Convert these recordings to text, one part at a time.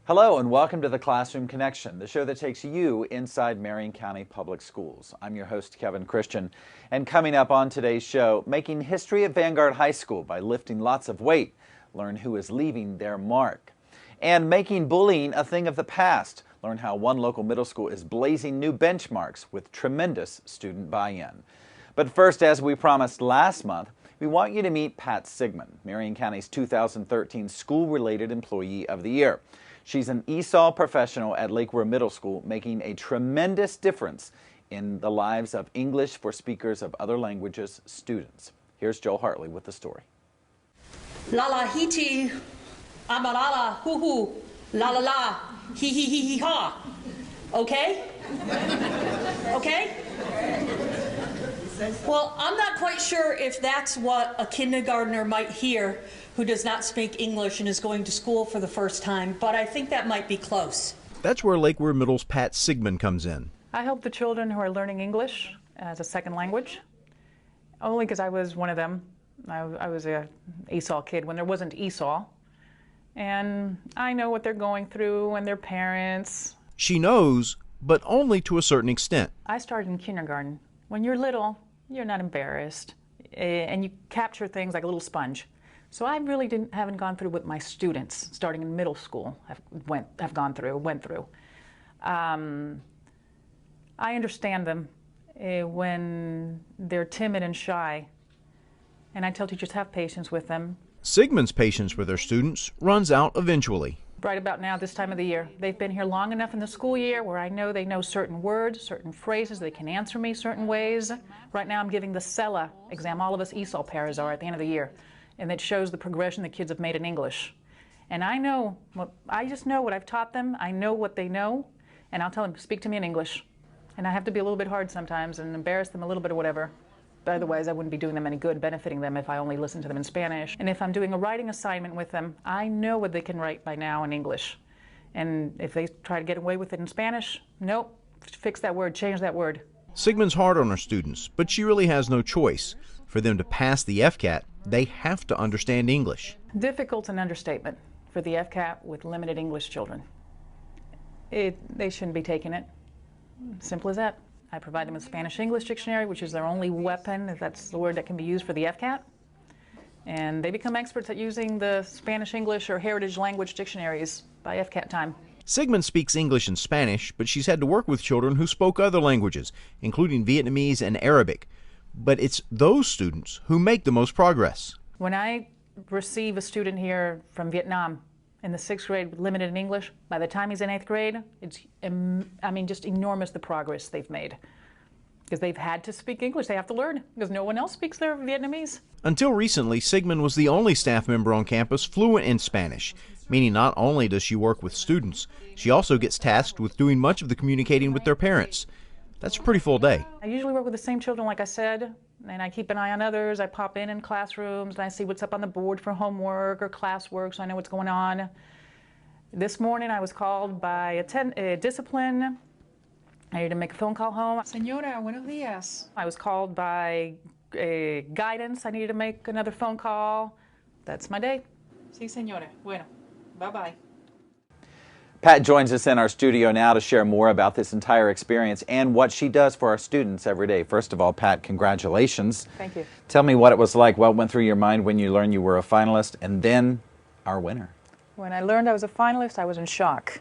Hello and welcome to the Classroom Connection, the show that takes you inside Marion County Public Schools. I'm your host, Kevin Christian, and coming up on today's show, making history at Vanguard High School by lifting lots of weight, learn who is leaving their mark, and making bullying a thing of the past, learn how one local middle school is blazing new benchmarks with tremendous student buy-in. But first, as we promised last month, we want you to meet Pat Sigmon, Marion County's 2013 School-Related Employee of the Year. She's an ESOL professional at La'Quandre Middle School, making a tremendous difference in the lives of English for speakers of other languages students. Here's Joel Hartley with the story. La la hiti, amalala, hoo hoo, la la la, hee hee hee hee ha. Okay? Okay? Well, I'm not quite sure if that's what a kindergartner might hear who does not speak English and is going to school for the first time, but I think that might be close. That's where La'Quandre Middle's Pat Sigmon comes in. I help the children who are learning English as a second language, only because I was one of them. I was a ESOL kid when there wasn't ESOL, and I know what they're going through and their parents. She knows, but only to a certain extent. I started in kindergarten. When you're little, you're not embarrassed, and you capture things like a little sponge. So I really haven't gone through what my students, starting in middle school, went through. I understand them when they're timid and shy, and I tell teachers, have patience with them. Sigmon's patience with her students runs out eventually. Right about now, this time of the year. They've been here long enough in the school year where I know they know certain words, certain phrases, they can answer me certain ways. Right now I'm giving the CELA exam, all of us ESOL paras are at the end of the year, and it shows the progression the kids have made in English. And I just know what I've taught them, I know what they know, and I'll tell them, speak to me in English. And I have to be a little bit hard sometimes and embarrass them a little bit or whatever. But otherwise, I wouldn't be doing them any good, benefiting them if I only listened to them in Spanish. And if I'm doing a writing assignment with them, I know what they can write by now in English. And if they try to get away with it in Spanish, nope, fix that word, change that word. Sigmon's hard on her students, but she really has no choice. For them to pass the FCAT, they have to understand English. Difficult's an understatement for the FCAT with limited English children. They shouldn't be taking it. Simple as that. I provide them a Spanish-English dictionary, which is their only weapon, if that's the word that can be used for the FCAT. And they become experts at using the Spanish-English or heritage language dictionaries by FCAT time. Sigmon speaks English and Spanish, but she's had to work with children who spoke other languages, including Vietnamese and Arabic. But it's those students who make the most progress. When I receive a student here from Vietnam in the 6th grade with limited in English, by the time he's in 8th grade, it's, just enormous the progress they've made. Because they've had to speak English, they have to learn, because no one else speaks their Vietnamese. Until recently, Sigmon was the only staff member on campus fluent in Spanish, meaning not only does she work with students, she also gets tasked with doing much of the communicating with their parents. That's a pretty full day. I usually work with the same children, like I said, and I keep an eye on others. I pop in classrooms, and I see what's up on the board for homework or classwork, so I know what's going on. This morning, I was called by a discipline. I needed to make a phone call home. Señora, buenos días. I was called by guidance. I needed to make another phone call. That's my day. Sí, señora. Bueno, bye-bye. Pat joins us in our studio now to share more about this entire experience and what she does for our students every day. First of all, Pat, congratulations. Thank you. Tell me what it was like, what went through your mind when you learned you were a finalist, and then our winner. When I learned I was a finalist, I was in shock,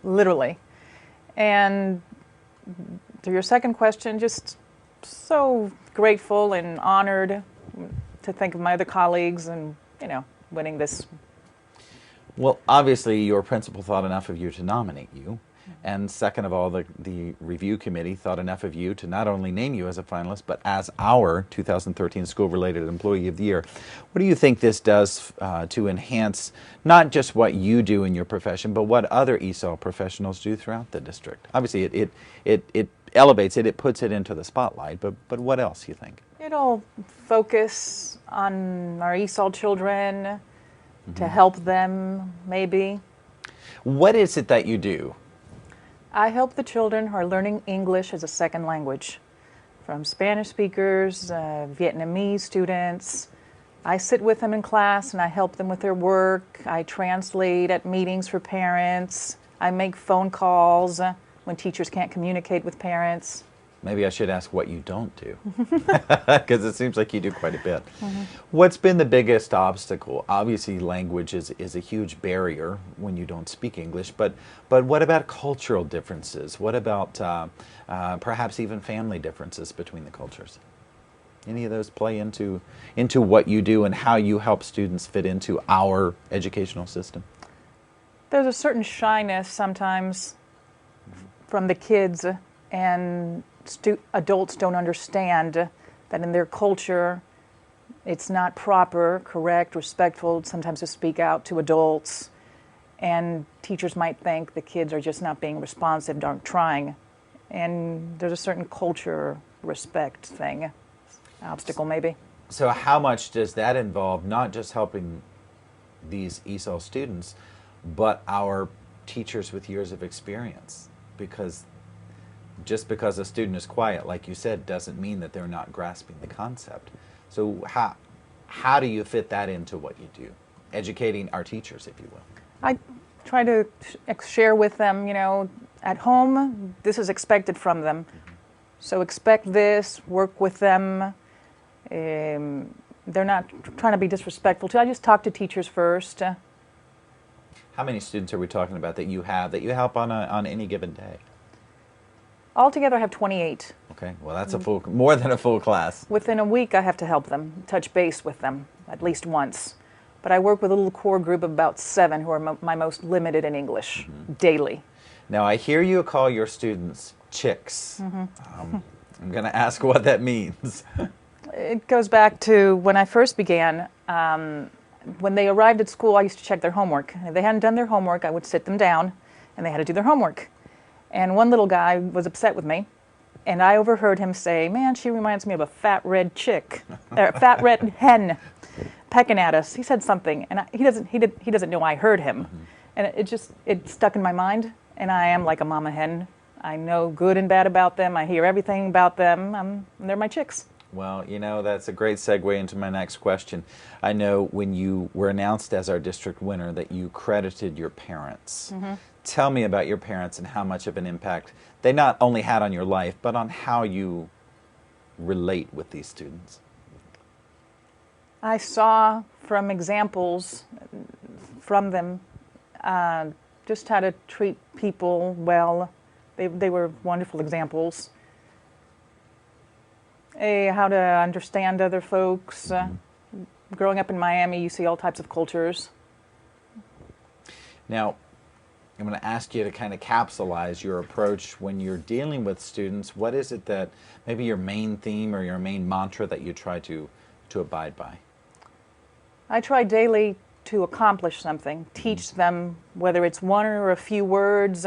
literally. And to your second question, just so grateful and honored to think of my other colleagues and, winning this. Well, obviously, your principal thought enough of you to nominate you. And second of all, the review committee thought enough of you to not only name you as a finalist, but as our 2013 School-Related Employee of the Year. What do you think this does to enhance not just what you do in your profession, but what other ESOL professionals do throughout the district? Obviously, it elevates it, it puts it into the spotlight, but what else, you think? It'll focus on our ESOL children, to help them, maybe. What is it that you do? I help the children who are learning English as a second language, from Spanish speakers, Vietnamese students, I sit with them in class and I help them with their work. I translate at meetings for parents. I make phone calls when teachers can't communicate with parents. Maybe I should ask what you don't do, because it seems like you do quite a bit. What's been the biggest obstacle? Obviously, language is a huge barrier when you don't speak English, but what about cultural differences? What about perhaps even family differences between the cultures? Any of those play into what you do and how you help students fit into our educational system? There's a certain shyness sometimes from the kids, and adults don't understand that in their culture it's not proper, correct, respectful sometimes to speak out to adults, and teachers might think the kids are just not being responsive, aren't trying, and there's a certain culture respect thing, obstacle maybe. So how much does that involve not just helping these ESOL students, but our teachers with years of experience? Because just because a student is quiet, like you said, doesn't mean that they're not grasping the concept. So how do you fit that into what you do? Educating our teachers, if you will. I try to share with them, at home, this is expected from them. So expect this, work with them. They're not trying to be disrespectful too. I just talk to teachers first. How many students are we talking about that you help on any given day? Altogether, I have 28. Okay, well that's more than a full class. Within a week, I have to help them, touch base with them at least once. But I work with a little core group of about 7 who are my most limited in English daily. Now I hear you call your students chicks. I'm going to ask what that means. It goes back to when I first began. When they arrived at school, I used to check their homework. If they hadn't done their homework, I would sit them down, and they had to do their homework. And one little guy was upset with me, and I overheard him say, "Man, she reminds me of a fat red chick, or fat red hen, pecking at us." He said something, and he doesn't know I heard him, and it stuck in my mind. And I am like a mama hen. I know good and bad about them. I hear everything about them. They're my chicks. Well, that's a great segue into my next question. I know when you were announced as our district winner that you credited your parents. Tell me about your parents and how much of an impact they not only had on your life, but on how you relate with these students. I saw from examples from them just how to treat people well. They were wonderful examples. How to understand other folks. Growing up in Miami, you see all types of cultures. Now, I'm going to ask you to kind of capsulize your approach when you're dealing with students. What is it that maybe your main theme or your main mantra that you try to abide by? I try daily to accomplish something, teach them, whether it's one or a few words,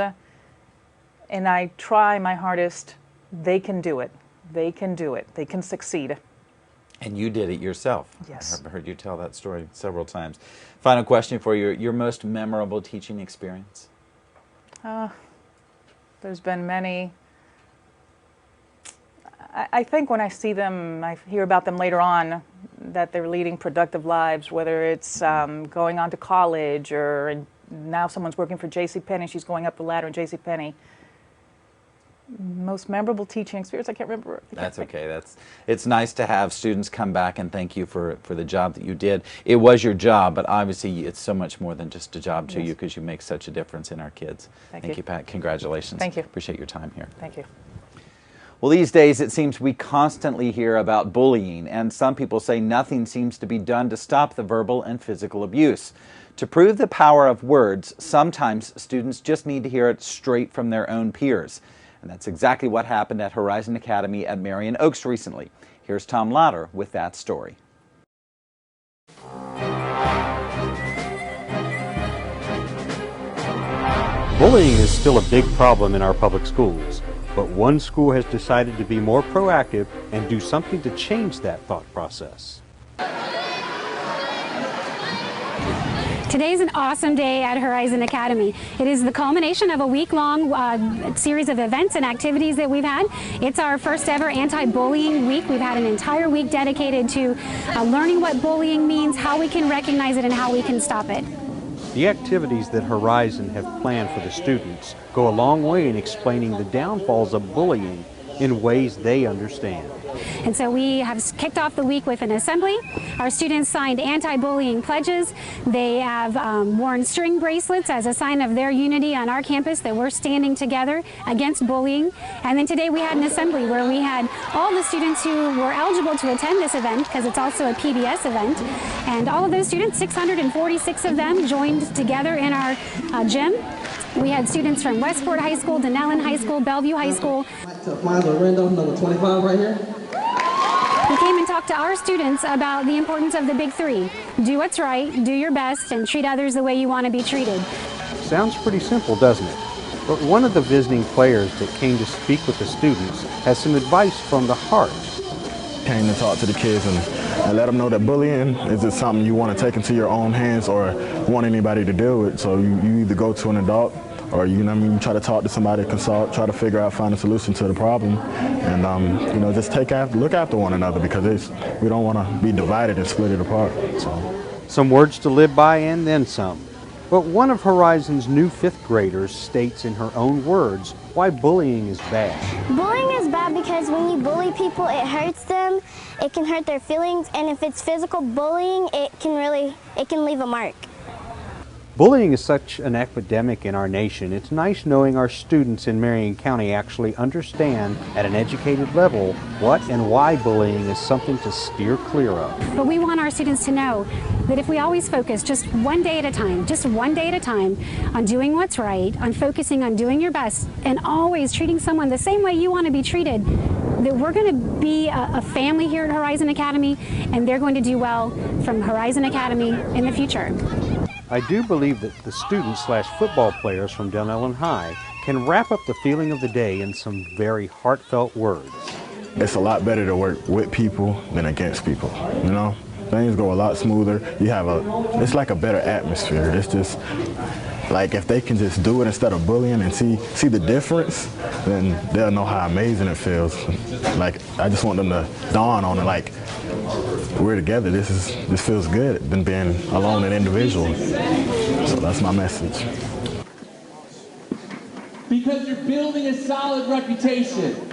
and I try my hardest. They can do it. They can do it. They can succeed. And you did it yourself. Yes. I've heard you tell that story several times. Final question for you. Your most memorable teaching experience? There's been many. I think when I see them, I hear about them later on, that they're leading productive lives, whether it's going on to college or now someone's working for JCPenney, she's going up the ladder in JCPenney. Most memorable teaching experience, I can't remember. That's okay. It's nice to have students come back and thank you for the job that you did. It was your job, but obviously it's so much more than just a job to you, because you make such a difference in our kids. Thank you, Pat. Congratulations. Thank you. Appreciate your time here. Thank you. Well, these days it seems we constantly hear about bullying, and some people say nothing seems to be done to stop the verbal and physical abuse. To prove the power of words, sometimes students just need to hear it straight from their own peers. And that's exactly what happened at Horizon Academy at Marion Oaks recently. Here's Tom Lauder with that story. Bullying is still a big problem in our public schools, but one school has decided to be more proactive and do something to change that thought process. Today's an awesome day at Horizon Academy. It is the culmination of a week-long series of events and activities that we've had. It's our first ever anti-bullying week. We've had an entire week dedicated to learning what bullying means, how we can recognize it, and how we can stop it. The activities that Horizon have planned for the students go a long way in explaining the downfalls of bullying in ways they understand. And so we have kicked off the week with an assembly. Our students signed anti-bullying pledges. They have worn string bracelets as a sign of their unity on our campus, that we're standing together against bullying. And then today we had an assembly where we had all the students who were eligible to attend this event, because it's also a PBS event. And all of those students, 646 of them, joined together in our gym. We had students from Westport High School, Denellen High School, Bellevue High School. Mine's Lorenzo, number 25 right here. We came and talked to our students about the importance of the big three. Do what's right, do your best, and treat others the way you want to be treated. Sounds pretty simple, doesn't it? But one of the visiting players that came to speak with the students has some advice from the heart. Came to talk to the kids and let them know that bullying isn't something you want to take into your own hands or want anybody to deal with. So you either go to an adult, or you try to talk to somebody, consult, try to figure out, find a solution to the problem, and just look after one another, because we don't want to be divided and split it apart. So. Some words to live by and then some. But one of Horizon's new 5th graders states in her own words why bullying is bad. Bullying is bad because when you bully people, it hurts them, it can hurt their feelings, and if it's physical bullying, it can leave a mark. Bullying is such an epidemic in our nation. It's nice knowing our students in Marion County actually understand at an educated level what and why bullying is something to steer clear of. But we want our students to know that if we always focus just one day at a time, on doing what's right, on focusing on doing your best, and always treating someone the same way you want to be treated, that we're going to be a family here at Horizon Academy, and they're going to do well from Horizon Academy in the future. I do believe that the students/football players from Denellen High can wrap up the feeling of the day in some very heartfelt words. It's a lot better to work with people than against people, Things go a lot smoother. It's like a better atmosphere. It's just like if they can just do it instead of bullying and see the difference, then they'll know how amazing it feels. Like, I just want them to dawn on it, like, we're together, this feels good than being alone and individual. So that's my message. Because you're building a solid reputation.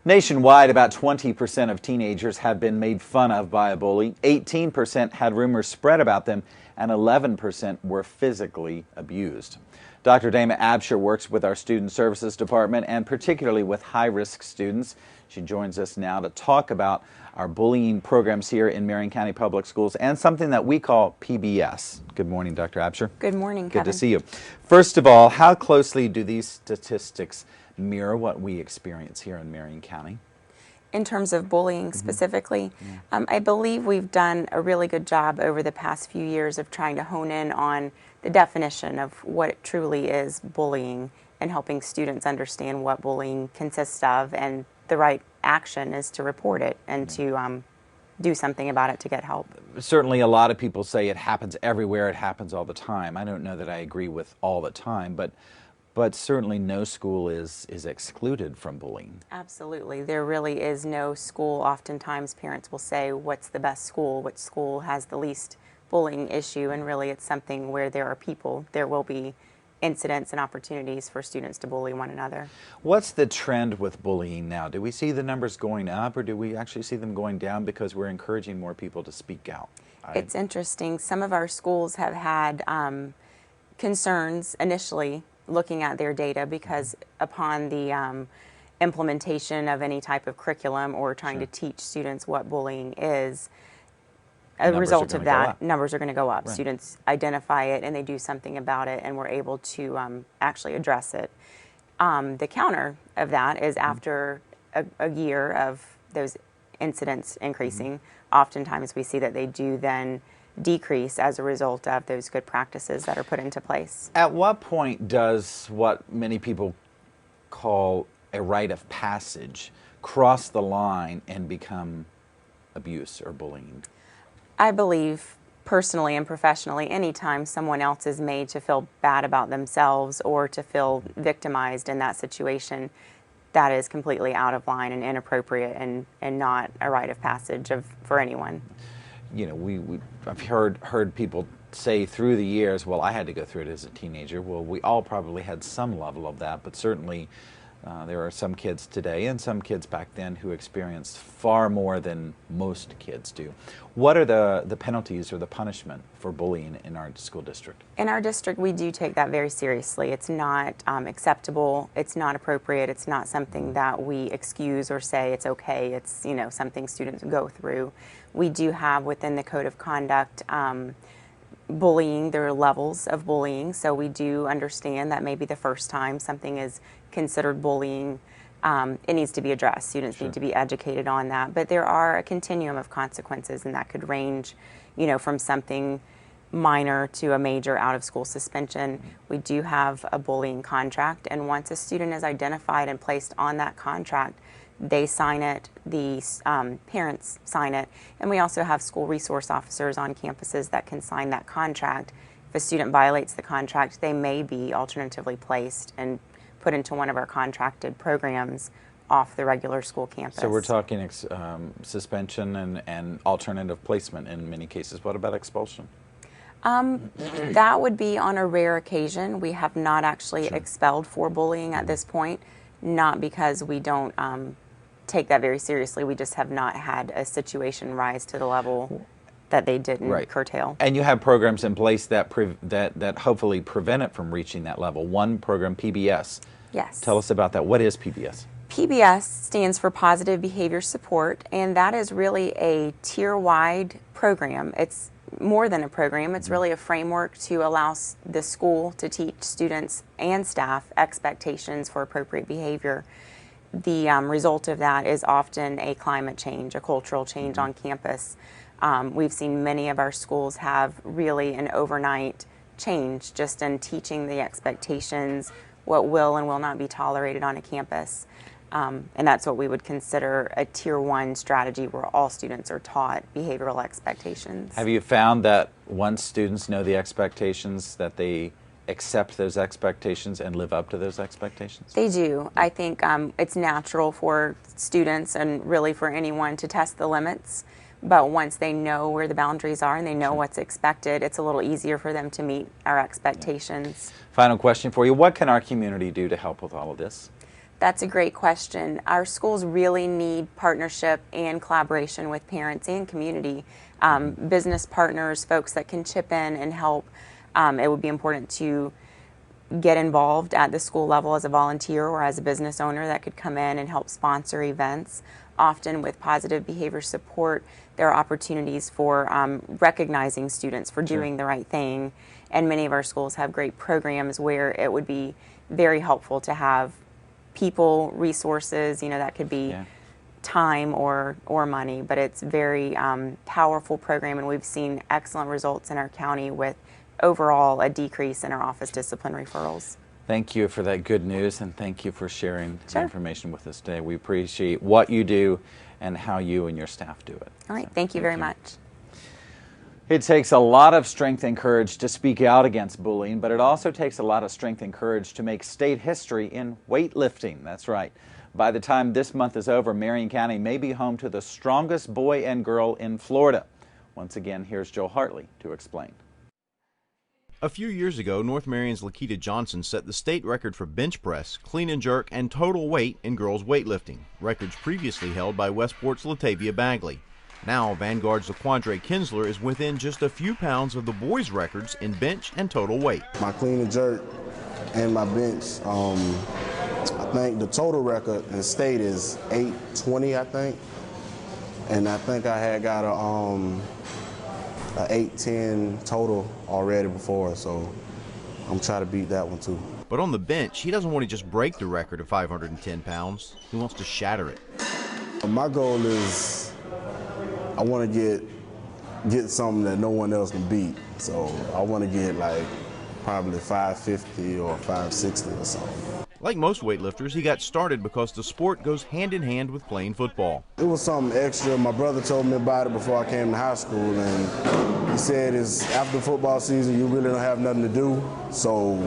Nationwide, about 20% of teenagers have been made fun of by a bully, 18% had rumors spread about them, and 11% were physically abused. Dr. Dama Abshier works with our Student Services Department and particularly with high-risk students. She joins us now to talk about our bullying programs here in Marion County Public Schools and something that we call PBS. Good morning, Dr. Abshier. Good morning, Good Kevin. to see you. First of all, how closely do these statistics mirror what we experience here in Marion County? In terms of bullying specifically, I believe we've done a really good job over the past few years of trying to hone in on the definition of what it truly is bullying and helping students understand what bullying consists of, and the right action is to report it and to do something about it to get help. Certainly a lot of people say it happens everywhere, it happens all the time. I don't know that I agree with all the time, but certainly no school is excluded from bullying. Absolutely. There really is no school. Oftentimes parents will say, what's the best school? Which school has the least bullying issue? And really it's something where there are people, there will be incidents and opportunities for students to bully one another. What's the trend with bullying now? Do we see the numbers going up, or do we actually see them going down because we're encouraging more people to speak out? It's interesting. Some of our schools have had concerns initially looking at their data because upon the implementation of any type of curriculum or trying to teach students what bullying is, a result of that, numbers are going to go up. Right. Students identify it and they do something about it, and we're able to actually address it. The counter of that is after a year of those incidents increasing, oftentimes we see that they do then decrease as a result of those good practices that are put into place. At what point does what many people call a rite of passage cross the line and become abuse or bullying? I believe personally and professionally, anytime someone else is made to feel bad about themselves or to feel victimized in that situation, that is completely out of line and inappropriate and not a rite of passage for anyone. You know, I've heard people say through the years, well, I had to go through it as a teenager. Well, we all probably had some level of that, but certainly there are some kids today and some kids back then who experienced far more than most kids do. What are the penalties or the punishment for bullying in our school district? In our district, we do take that very seriously. It's not acceptable. It's not appropriate. It's not something that we excuse or say it's okay. It's, you know, something students go through. We do have within the code of conduct bullying. There are levels of bullying, so we do understand that maybe the first time something is considered bullying, it needs to be addressed. Students need to be educated on that, but there are a continuum of consequences, and that could range, you know, from something minor to a major out-of-school suspension. We do have a bullying contract, and once a student is identified and placed on that contract, they sign it, the parents sign it, and we also have school resource officers on campuses that can sign that contract. If a student violates the contract, they may be alternatively placed and put into one of our contracted programs off the regular school campus. So we're talking suspension and alternative placement in many cases. What about expulsion? That would be on a rare occasion. We have not actually expelled for bullying at this point, not because we don't take that very seriously. We just have not had a situation rise to the level that they didn't curtail. And you have programs in place that that hopefully prevent it from reaching that level. One program, PBS. Yes. Tell us about that. What is PBS? PBS stands for Positive Behavior Support, and that is really a tier-wide program. It's more than a program. It's really a framework to allow the school to teach students and staff expectations for appropriate behavior. The result of that is often a climate change, a cultural change on campus. We've seen many of our schools have really an overnight change just in teaching the expectations, what will and will not be tolerated on a campus. And that's what we would consider a Tier 1 strategy where all students are taught behavioral expectations. Have you found that once students know the expectations that they accept those expectations and live up to those expectations? They do. I think it's natural for students and really for anyone to test the limits, but once they know where the boundaries are and they know what's expected, it's a little easier for them to meet our expectations. Final question for you. What can our community do to help with all of this? That's a great question. Our schools really need partnership and collaboration with parents and community, business partners, folks that can chip in and help. It would be important to get involved at the school level as a volunteer or as a business owner that could come in and help sponsor events. Often with positive behavior support, there are opportunities for recognizing students for doing the right thing, and many of our schools have great programs where it would be very helpful to have people, resources, you know, that could be time or money, but it's very powerful program, and we've seen excellent results in our county with overall a decrease in our office discipline referrals. Thank you for that good news, and thank you for sharing the information with us today. We appreciate what you do and how you and your staff do it. All right, thank you very much. It takes a lot of strength and courage to speak out against bullying, but it also takes a lot of strength and courage to make state history in weightlifting. That's right. By the time this month is over, Marion County may be home to the strongest boy and girl in Florida. Once again, here's Joe Hartley to explain. A few years ago, North Marion's La'Quandre Johnson set the state record for bench press, clean and jerk, and total weight in girls weightlifting, records previously held by Westport's Latavia Bagley. Now, Vanguard's La'Quandre Kinsler is within just a few pounds of the boys' records in bench and total weight. My clean and jerk and my bench, I think the total record in state is 820, I think. And I think I had got a 810 total already before, so I'm trying to beat that one too. But on the bench, he doesn't want to just break the record of 510 pounds. He wants to shatter it. My goal is I want to get something that no one else can beat. So I want to get like probably 550 or 560 or something. Like most weightlifters, he got started because the sport goes hand in hand with playing football. It was something extra. My brother told me about it before I came to high school, and he said it's after football season, you really don't have nothing to do. So,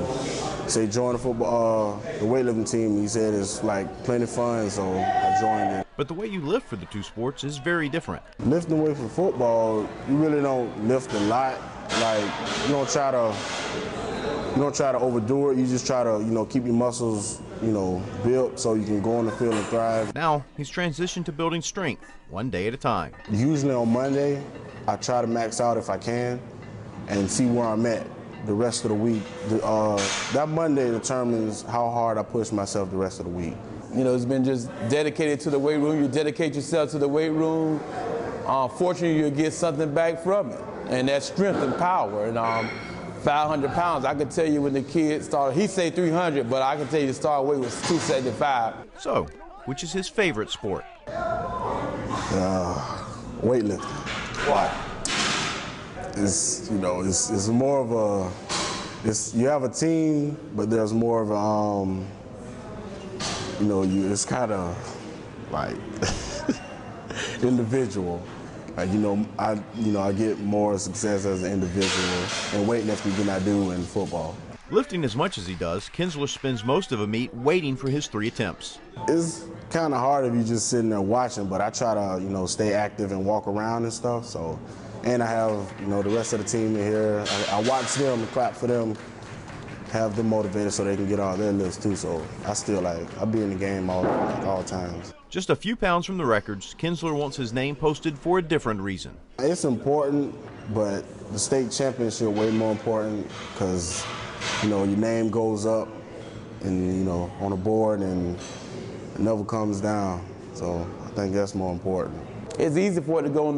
say join the weightlifting team. He said it's like plenty of fun, so I joined it. But the way you lift for the two sports is very different. Lifting weight for football, you really don't lift a lot. Like you don't try to overdo it. You just try to, keep your muscles, built so you can go on the field and thrive. Now he's transitioned to building strength, one day at a time. Usually on Monday, I try to max out if I can and see where I'm at the rest of the week. That Monday determines how hard I push myself the rest of the week. It's been just dedicated to the weight room. You dedicate yourself to the weight room. Fortunately, you'll get something back from it, and that's strength and power. And 500 pounds, I could tell you when the kid started, he said 300, but I can tell you the start weight was 275. So, which is his favorite sport? Weightlifting. Why? It's more of a, you have a team, but there's more of a, it's kind of like individual. I get more success as an individual in weightlifting than I do in football. Lifting as much as he does, Kinsler spends most of a meet waiting for his 3 attempts. It's kind of hard if you're just sitting there watching, but I try to, stay active and walk around and stuff. So, and I have, the rest of the team in here. I watch them, clap for them, have them motivated so they can get all their lifts too. So I be in the game all times. Just a few pounds from the records, Kinsler wants his name posted for a different reason. It's important, but the state championship way more important because, your name goes up and, on the board and it never comes down. So I think that's more important. It's easy for it to go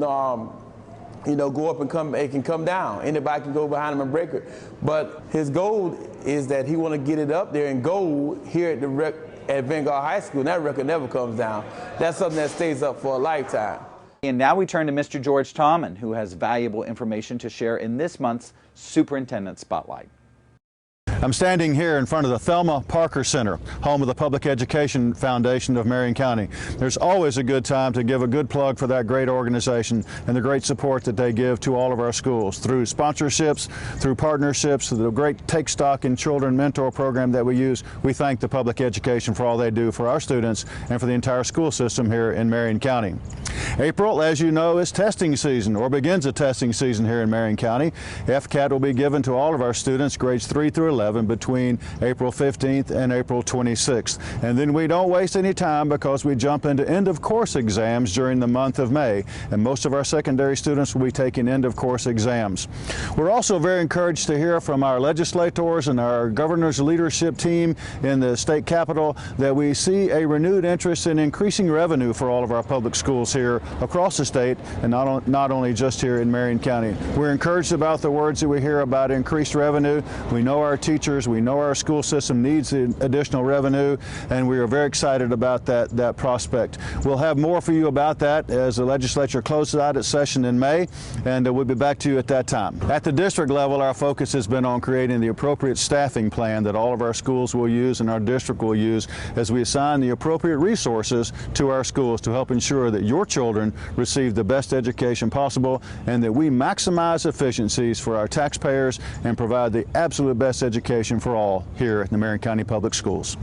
go up and come. It can come down. Anybody can go behind him and break it. But his goal is that he want to get it up there and gold here at Vanguard High School. And that record never comes down. That's something that stays up for a lifetime. And now we turn to Mr. George Tomlin, who has valuable information to share in this month's Superintendent Spotlight. I'm standing here in front of the Thelma Parker Center, home of the Public Education Foundation of Marion County. There's always a good time to give a good plug for that great organization and the great support that they give to all of our schools through sponsorships, through partnerships, through the great Take Stock in Children mentor program that we use. We thank the Public Education for all they do for our students and for the entire school system here in Marion County. April, as you know, is testing season, or begins a testing season here in Marion County. FCAT will be given to all of our students, grades 3 through 11, between April 15th and April 26th. And then we don't waste any time because we jump into end-of-course exams during the month of May, and most of our secondary students will be taking end-of-course exams. We're also very encouraged to hear from our legislators and our governor's leadership team in the state capitol that we see a renewed interest in increasing revenue for all of our public schools here across the state, and not only just here in Marion County. We're encouraged about the words that we hear about increased revenue. We know our teachers, we know our school system needs additional revenue, and we are very excited about that prospect. We'll have more for you about that as the legislature closes out its session in May, and we'll be back to you at that time. At the district level, our focus has been on creating the appropriate staffing plan that all of our schools will use and our district will use as we assign the appropriate resources to our schools to help ensure that your children receive the best education possible and that we maximize efficiencies for our taxpayers and provide the absolute best education for all here at the Marion County Public Schools.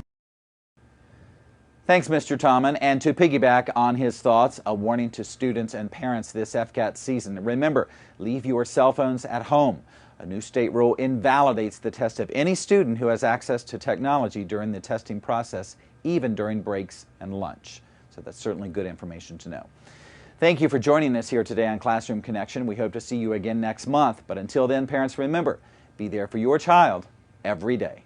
Thanks, Mr. Tomlin. And to piggyback on his thoughts, a warning to students and parents this FCAT season. Remember, leave your cell phones at home. A new state rule invalidates the test of any student who has access to technology during the testing process, even during breaks and lunch. So that's certainly good information to know. Thank you for joining us here today on Classroom Connection. We hope to see you again next month. But until then, parents, remember, be there for your child every day.